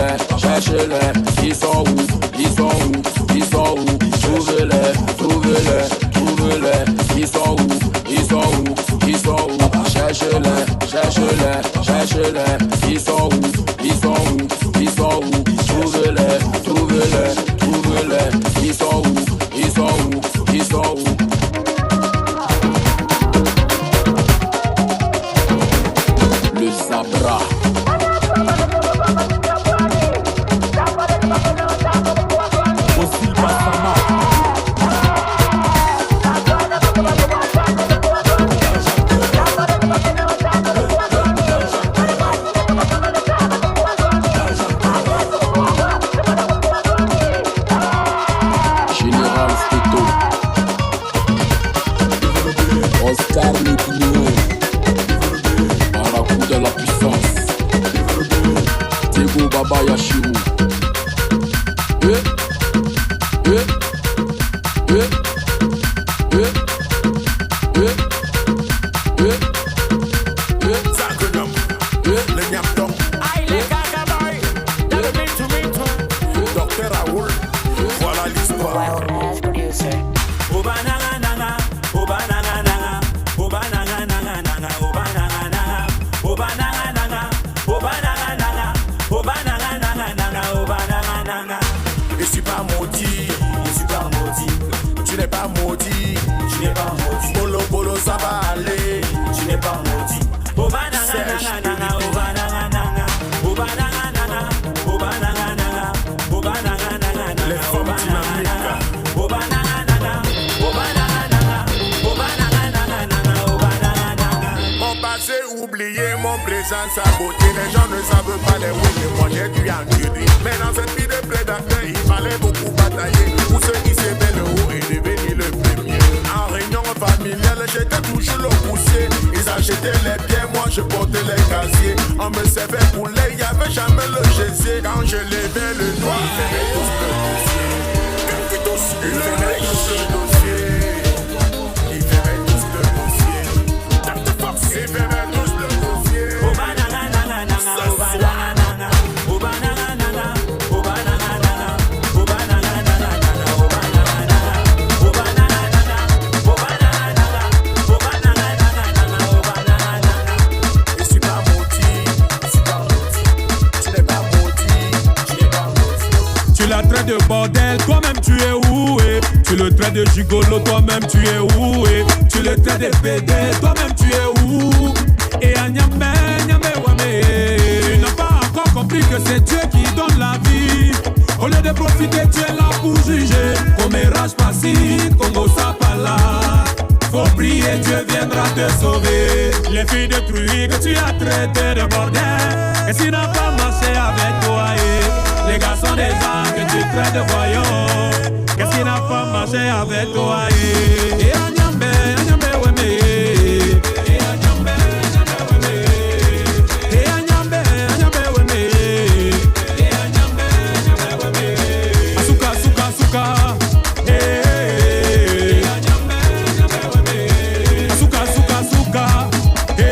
cherche-les, cherche-les. Ils sont où, ils sont où, ils sont où? Trouve-les, trouve-les, trouve-les. Ils sont où, ils sont où, ils sont où? Cherche-les, cherche-les, cherche-les. Ils sont où, ils sont où, ils sont où? Trouve-les, trouve-les, trouve-les. Ils sont où, ils sont où, ils sont où? Le Zabra. Sa beauté, les gens ne savent pas les oui, mais moi j'ai dû endurer. Mais dans cette vie de prédateur, il fallait beaucoup batailler pour ceux qui s'aimaient le haut et devenir le premier. En réunion familiale, j'étais toujours le poussé. Ils achetaient les biens, moi je portais les casiers. On me servait pour lait, il n'y avait jamais le gésier. Quand je levais le doigt, ils faisaient tous le dossier. Ils faisaient tous le dossier. Ils faisaient tous le dossier. Ils faisaient tous le dossier. De bordel, toi-même tu es où et tu le traites de gigolo, toi-même tu es où et tu le traites de pédé, toi-même tu es où et à Niamey, tu n'as pas encore compris que c'est Dieu qui donne la vie. Au lieu de profiter, tu es là pour juger. Comme Rage Passy, Congo Sapala. Faut prier, Dieu viendra te sauver. Les filles de truie que tu as traitées de bordel, et s'il n'a pas marché avec toi et les garçons des arts que tu traites de voyants, qu'est-ce qui n'a pas marché avec toi et à Niamey, ouais mais et à Niamey, ouais mais et à Niamey, ouais mais et à Niamey, ouais mais asuka, asuka, asuka et à Niamey, ouais mais asuka, asuka, asuka et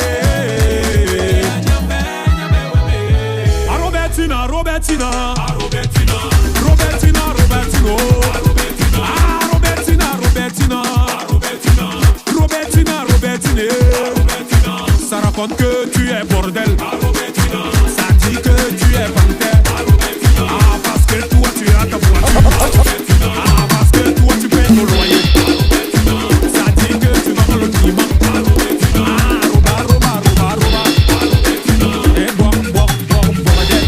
à Niamey, ouais mais a Robertina, Robertina. Ça raconte que tu es bordel. Ça dit que tu es panthère. Ah, parce que toi tu as ta voiture. Ah, parce que toi tu payes ton loyer. Ça dit que tu vas dans le climat. Ah, roba, roba, roba, roba. Et bois, bois, bois, bordel.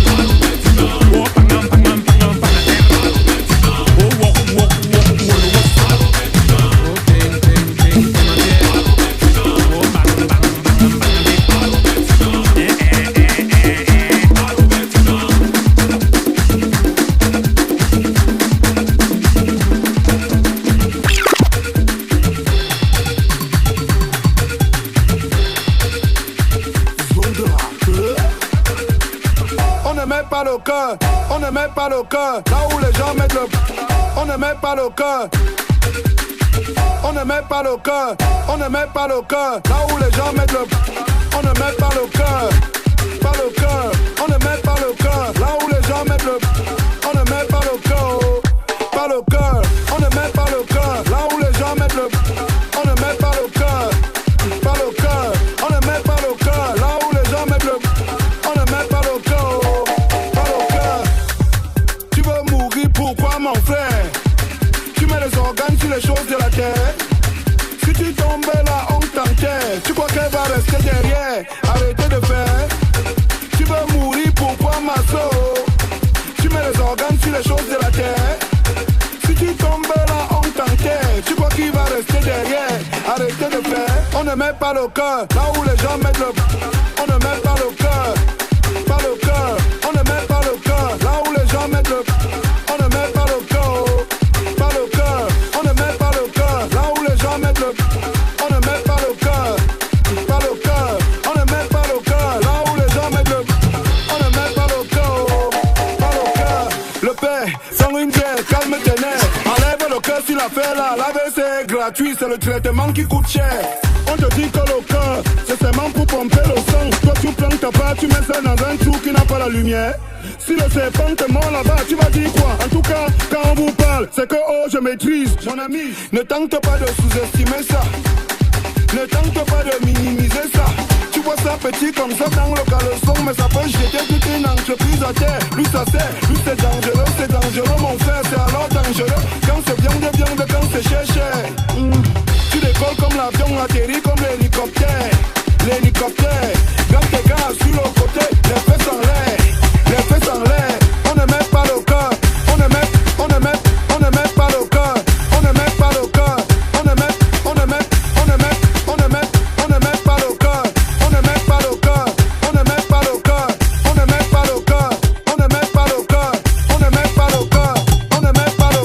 Oh, pangam, pangam, pangam, pangam. Oh, oh, oh, oh, oh, oh. Ok, ok, ok. On ne met pas le cœur là où les gens mettent le. On ne met pas le cœur. On ne met pas le cœur. On ne met pas le cœur là où les gens mettent le. On ne met pas le cœur. Pas le cœur. On ne met pas le cœur là où les gens mettent mettre le... On ne met pas le cœur, pas le cœur. On ne met pas le cœur, là où les gens mettent le... On ne met pas le cœur, pas le cœur. On ne met pas le cœur, là où les gens mettent le... On ne met pas le cœur, pas le cœur. Tu veux mourir, pourquoi mon frère? Tu mets les organes sur les choses de la terre. Si tu tombes là, on t'enterre. Tu crois qu'elle va rester derrière? Arrêtez de faire. Tu veux mourir, pourquoi ma soeur? Tu mets les organes sur les choses de la terre. Si tu tombes là, on t'enterre. Tu crois qu'il va rester derrière? Arrêtez de faire. On ne met pas le cœur là où les gens mettent le... On ne met pas le cœur, pas le cœur. On ne met pas le cœur là où les gens mettent le... On ne met pas le cœur, pas le cœur. On ne met pas le cœur là où les gens mettent le... On ne met pas le cœur, pas le cœur. On ne met pas le cœur là où les gens mettent le... On ne met pas le cœur, pas le cœur. Le père, sans une bière, calme tes nerfs. Enlève le cœur sur l'affaire là. L'AVC est gratuit, c'est le traitement qui coûte cher. On te dit que le cœur, c'est seulement pour pomper le sang. Toi tu plantes ta part, tu mets ça dans un trou qui n'a pas la lumière. Si le serpent te mord là-bas, tu vas dire quoi? En tout cas, quand on vous parle, c'est que oh je maîtrise. Mon ami, ne tente pas de sous-estimer ça. Ne tente pas de minimiser ça. Tu vois ça petit comme ça dans le caleçon, mais ça peut jeter toute une entreprise à terre. Lui ça sert, lui c'est dangereux mon frère, c'est alors dangereux. Quand c'est viande, quand c'est cher. Tu décolles comme l'avion, atterris comme l'hélicoptère. L'hélicoptère, quand tes gars sur le côté, les fesses en l'air, les fesses en l'air. On ne met pas le cœur, on ne met pas le cœur, on ne met pas le cœur, on ne met pas le cœur, on ne met pas le cœur, on ne met pas le cœur, on ne met pas le cœur, on ne met pas le cœur, on ne met pas le cœur, on ne met pas le cœur, on ne met pas le cœur, on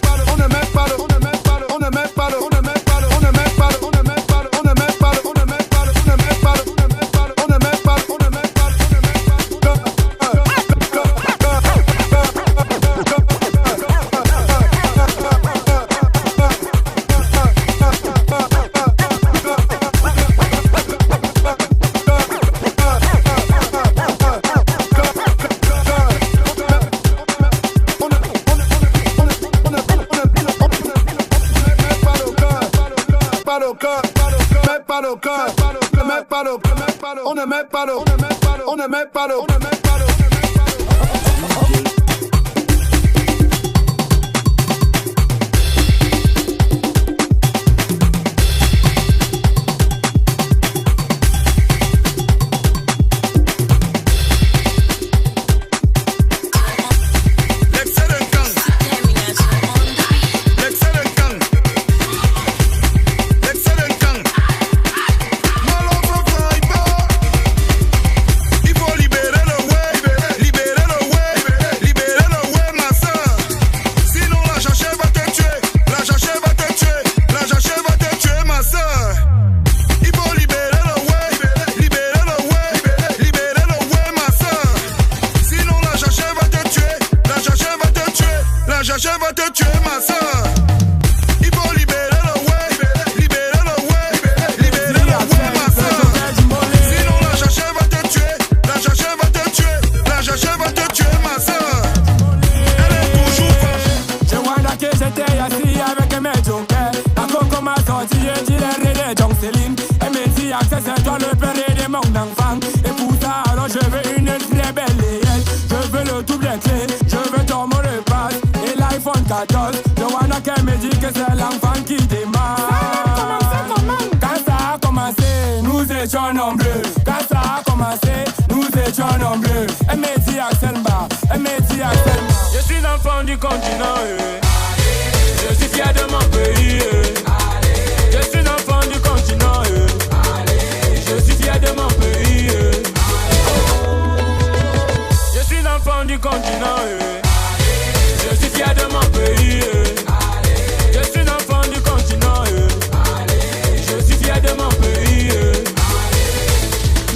ne met pas le cœur, on ne met pas le cœur, on ne met pas le cœur, on ne met pas le cœur, on ne met pas le cœur, on ne met pas le cœur, on ne met pas le cœur, on ne met pas le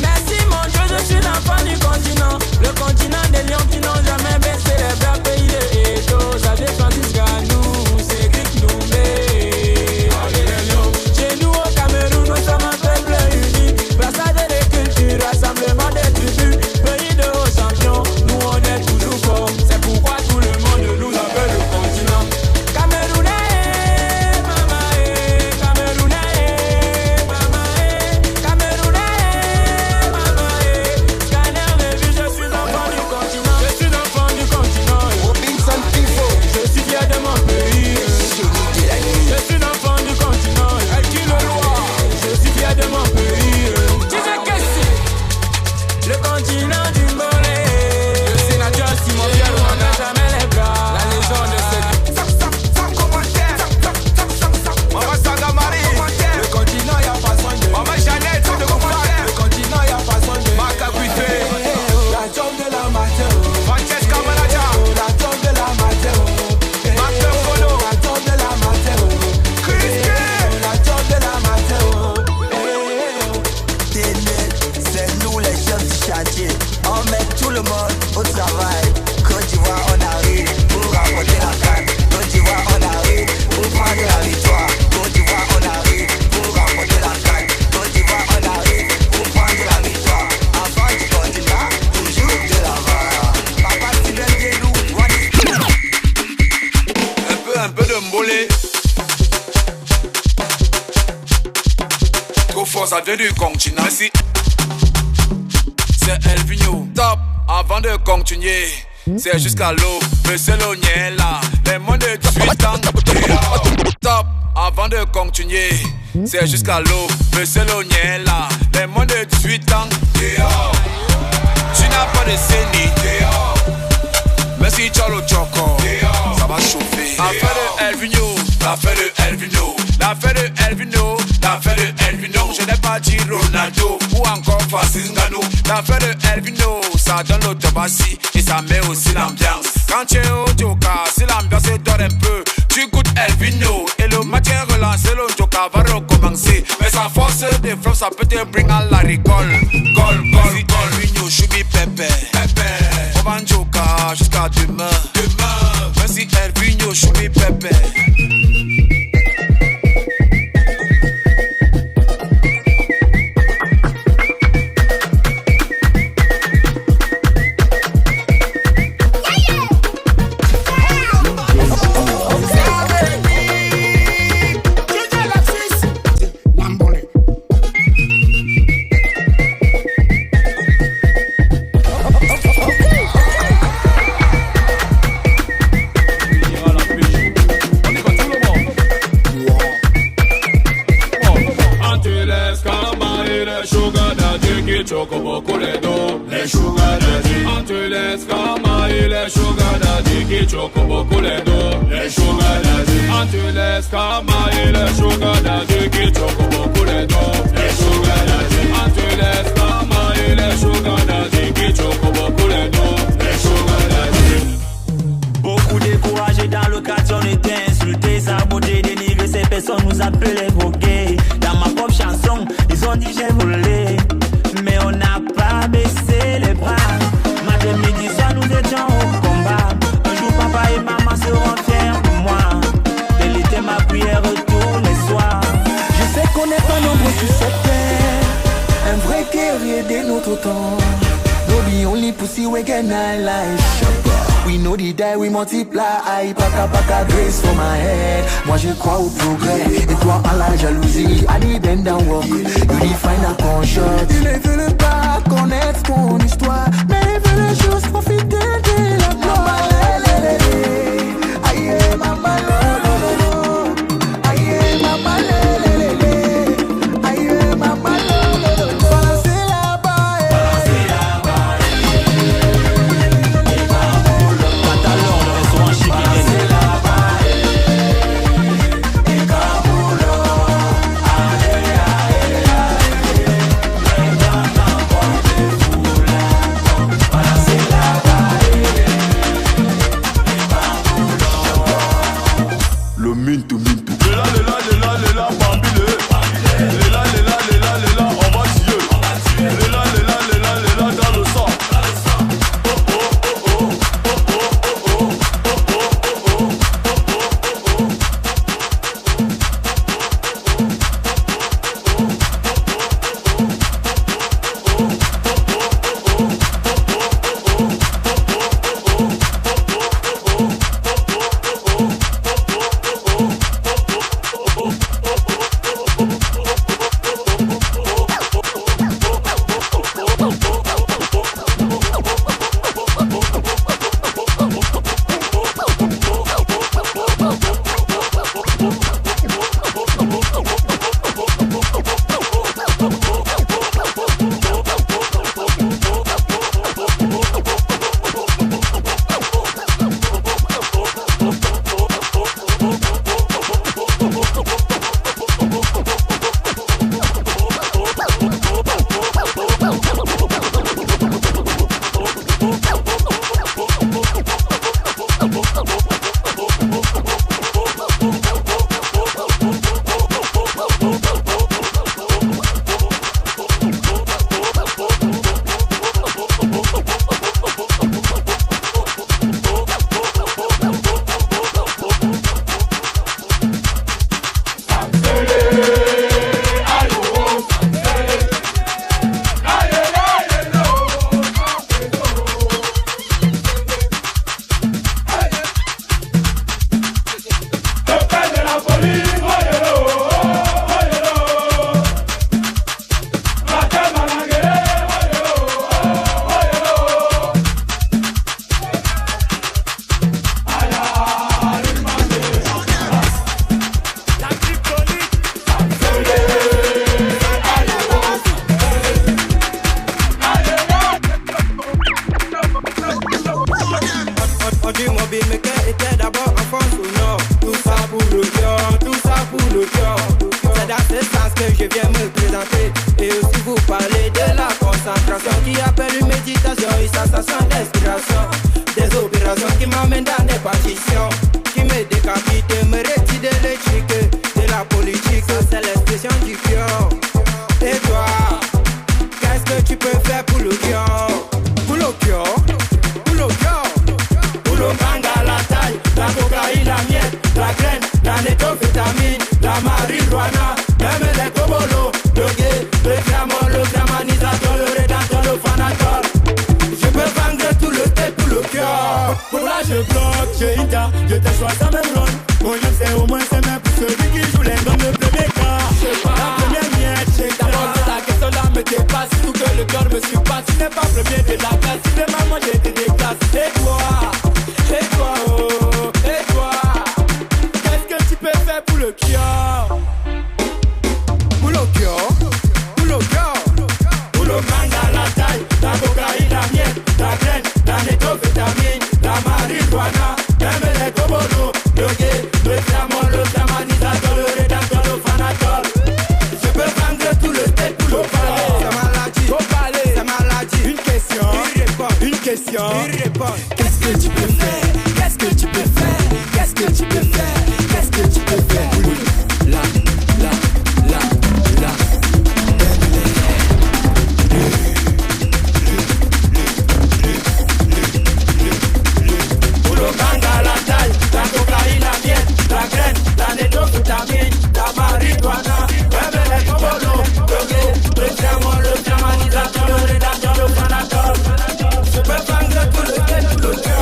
Merci mon Dieu, je suis l'enfant du continent. Le encore, ça vient du continent. Merci. C'est Elvinho. Top, avant de continuer. C'est jusqu'à l'eau, monsieur Loniella. Les moins de 18 ans. Top, avant de continuer. C'est jusqu'à l'eau, monsieur Loniella. Les moins de 18 ans. Tu n'as pas de CENI. Merci Cholo Choco. Ça va chauffer. L'affaire de Elvinho. L'affaire de Elvinho. L'affaire de Elvinho. L'affaire de Elvinho. Je n'ai pas dit Ronaldo ou encore Francis Ngannou. L'affaire de Elvinho. Ça donne l'autobassie et ça met aussi l'ambiance. Quand tu es au Joka, si l'ambiance dort un peu, tu goûtes Elvinho. Et le matin relancé, le Joka va recommencer. Mais sa force de frappe, ça peut te bring à la rigole. Gol, gol, gol. Elvinho, choubi, pépé. On va en Joka jusqu'à demain. Merci Elvinho, choubi, pépé. Choco beaucoup les dos, les sugar daddy. On te laisse comme les sugar daddy qui choco beaucoup les dos, les sugar daddy. On te laisse comme les sugar daddy qui choco beaucoup les dos, les sugar daddy. On te laisse comme les sugar daddy qui choco beaucoup les dos, les sugar daddy. Beaucoup découragés dans le quartier, on était insultés, sabotés, dénigrés, ces personnes nous appelaient drogués. Dans ma propre chanson, ils ont dit j'ai volé. Mais on n'a pas baissé les bras. Matin, midi, soir, nous étions au combat. Un jour, papa et maman seront fiers de moi. Telle était ma prière tous les soirs. Je sais qu'on n'est pas nombreux sur cette terre. Un vrai guerrier de notre temps. No the only pussy we can I like. We know the die, we multiply. Paka paka grace for my head. Moi je crois au progrès. Et toi à la jalousie. I need bend down walk. You define a conscience. Il ne veut pas connaître ton histoire. Mais il veut juste profiter de la gloire. Aïe, maman, lolo. Aïe, maman, lele. Aïe, maman, lolo. Balancez là-bas. Balancez là-bas. Pantalon, le restaurant chic. Balancez là-bas. Et Kabulo. Balancez là-bas. On dit mobile, mais qu'elle était d'abord en France au nord. Tout ça pour le cœur, tout ça pour le cœur. C'est dans ce sens que je viens me présenter. Et aussi vous parler de la concentration qui appelle une méditation, une sensation d'inspiration. Des opérations qui m'amènent dans des partitions, qui me décapitent et me retirent de l'éthique. De la politique, c'est l'expression du cœur. Et toi, qu'est-ce que tu peux faire pour le cœur? Pour le cœur, pour le cœur. Pour le manga, la taille, la cocaïne, la miette, la graine, la nétovitamine, la marijuana, même les cobolos, le gay, le diamant, le gramanisateur, le rédacteur, le fanator. Je peux vendre tout le tête, tout le cœur. Pour là je bloque, je hita, je te choisis à même run. Mon nom c'est au moins c'est même pour celui qui joue les dans le premier cas. La première miette, j'ai d'abord que la question là me dépasse. Tout que le cœur me surpasse. Tu n'es pas premier de la classe, si c'est maman j'ai été déclasse. Et toi, oh, et toi, qu'est-ce que tu peux faire pour le cœur? Pour le cœur, pour le cœur. Pour le manga, la taille, la cocaïne, la miette, la graine, la nétovitamine, la marijuana, même les cobolos, le gay, le diamant, le gramanisateur, le rédacteur, le fanator. Je peux vendre tout le tête, tout le palais. C'est maladie, faut parler, c'est maladie. Une question, il répond, une question, il répond. Qu'est-ce que tu peux faire? Qu'est-ce que tu peux faire? Qu'est-ce que tu peux faire? Qu'est-ce que tu peux faire? La. Pour le manga, la taille, la cocaïne, la miette, la graine, la nétovitamine, la marijuana, même les cobolos, le gay, le diamant, le diamanisateur, le rédacteur, le fanator. Je peux vendre tout le tête, tout le cœur.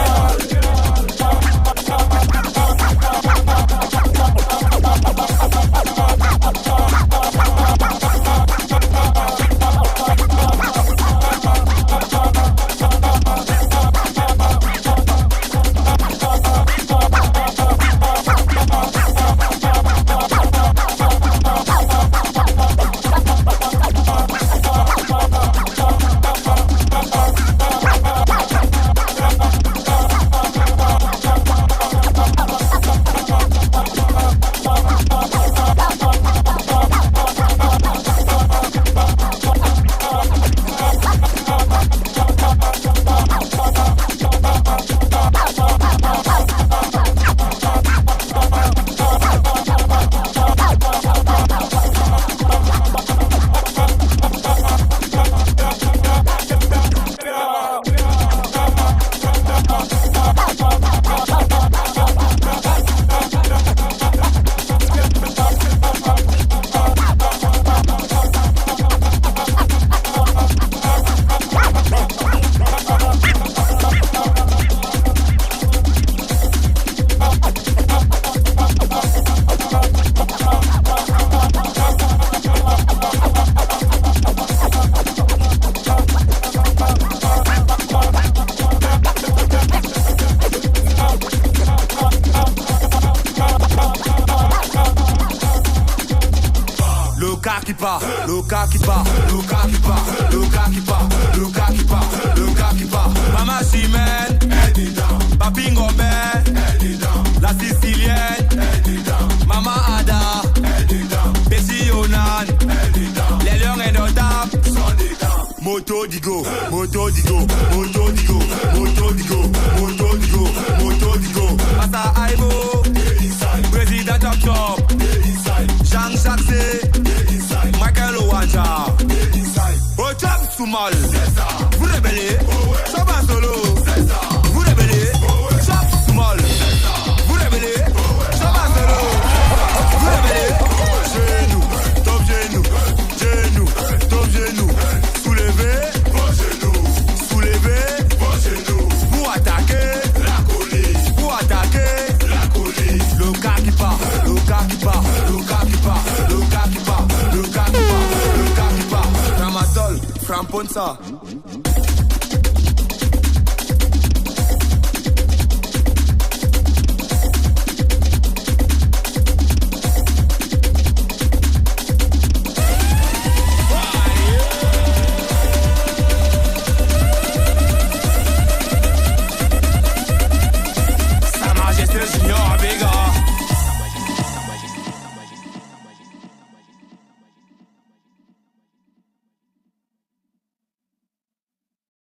Mama Simène, Papi Ngombe, la Sicilienne, Mama Ada, Bessie Yonan, les lions indomptables. Moto Digo, Moto Digo, Moto Digo, Moto Digo, Moto Digo, Moto Digo. Massa Aibo, Président Top Chop, Jean Saxé, Michael Owanja, Ocham Soumal. Vous rebellez, Soba Solo. Vous rebellez, Chop Soumal. Vous rebellez, Soba Solo. Vous rebellez, genou, top genou, genou, top genou. Soulevez vos genoux, soulevez vos genoux. Pour attaquer la colline, pour attaquer la colline. Le gars qui part, le gars qui part, le gars qui part, le gars qui part, le gars qui part, le gars qui part. Ramatol, Framponsa.